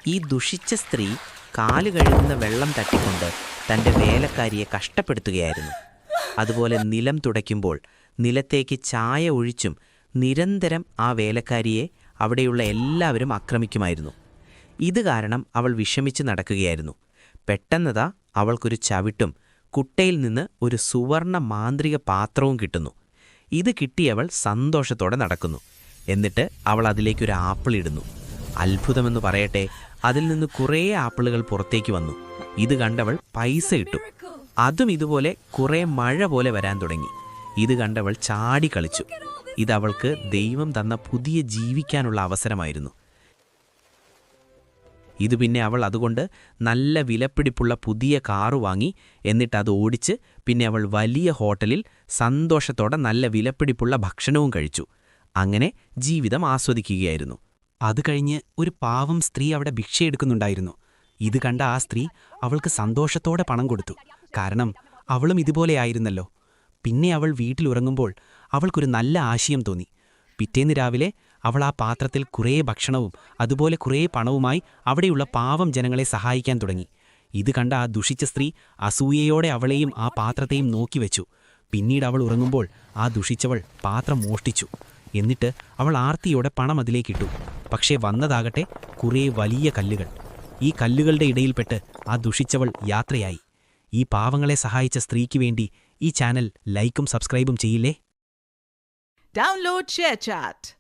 ഈ ദുഷിച്ച സ്ത്രീ കാല് കഴുകുന്ന വെള്ളം തട്ടിക്കൊണ്ട് തൻ്റെ വേലക്കാരിയെ കഷ്ടപ്പെടുത്തുകയായിരുന്നു. അതുപോലെ നിലം തുടയ്ക്കുമ്പോൾ നിലത്തേക്ക് ചായ ഒഴിച്ചും നിരന്തരം ആ വേലക്കാരിയെ അവിടെയുള്ള എല്ലാവരും ആക്രമിക്കുമായിരുന്നു. ഇത് കാരണം അവൾ വിഷമിച്ച് നടക്കുകയായിരുന്നു. പെട്ടെന്നതാ അവൾക്കൊരു ചവിട്ടും കുട്ടയിൽ നിന്ന് ഒരു സുവർണ മാന്ത്രിക പാത്രവും കിട്ടുന്നു. ഇത് കിട്ടിയവൾ സന്തോഷത്തോടെ നടക്കുന്നു. എന്നിട്ട് അവൾ അതിലേക്കൊരു ആപ്പിൾ ഇടുന്നു. അത്ഭുതമെന്ന് പറയട്ടെ, അതിൽ നിന്ന് കുറേ ആപ്പിളുകൾ പുറത്തേക്ക് വന്നു. ഇത് കണ്ടവൾ പൈസ ഇട്ടു. അതും ഇതുപോലെ കുറേ മഴ പോലെ വരാൻ തുടങ്ങി. ഇത് കണ്ടവൾ ചാടി കളിച്ചു. ഇതവൾക്ക് ദൈവം തന്ന പുതിയ ജീവിക്കാനുള്ള അവസരമായിരുന്നു. ഇത് പിന്നെ അവൾ അതുകൊണ്ട് നല്ല വിലപിടിപ്പുള്ള പുതിയ കാറ് വാങ്ങി. എന്നിട്ട് അത് ഓടിച്ച് പിന്നെ അവൾ വലിയ ഹോട്ടലിൽ സന്തോഷത്തോടെ നല്ല വിലപിടിപ്പുള്ള ഭക്ഷണവും കഴിച്ചു. അങ്ങനെ ജീവിതം ആസ്വദിക്കുകയായിരുന്നു. അത് കഴിഞ്ഞ് ഒരു പാവം സ്ത്രീ അവിടെ ഭിക്ഷയെടുക്കുന്നുണ്ടായിരുന്നു. ഇത് കണ്ട ആ സ്ത്രീ അവൾക്ക് സന്തോഷത്തോടെ പണം കൊടുത്തു. കാരണം അവളും ഇതുപോലെയായിരുന്നല്ലോ. പിന്നെ അവൾ വീട്ടിലുറങ്ങുമ്പോൾ അവൾക്കൊരു നല്ല ആശയം തോന്നി. പിറ്റേന്ന് രാവിലെ അവൾ ആ പാത്രത്തിൽ കുറേ ഭക്ഷണവും അതുപോലെ കുറേ പണവുമായി അവിടെയുള്ള പാവം ജനങ്ങളെ സഹായിക്കാൻ തുടങ്ങി. ഇത് കണ്ട ആ ദുഷിച്ച സ്ത്രീ അസൂയയോടെ അവളെയും ആ പാത്രത്തെയും നോക്കിവെച്ചു. പിന്നീട് അവൾ ഉറങ്ങുമ്പോൾ ആ ദുഷിച്ചവൾ പാത്രം മോഷ്ടിച്ചു. എന്നിട്ട് അവൾ ആർത്തിയോടെ പണം അതിലേക്കിട്ടു. പക്ഷേ വന്നതാകട്ടെ കുറേ വലിയ കല്ലുകൾ. ഈ കല്ലുകളുടെ ഇടയിൽപ്പെട്ട് ആ ദുഷിച്ചവൾ യാത്രയായി. ഈ പാവങ്ങളെ സഹായിച്ച സ്ത്രീക്ക് വേണ്ടി ഈ ചാനൽ ലൈക്കും സബ്സ്ക്രൈബും ചെയ്യില്ലേ? Download ShareChat.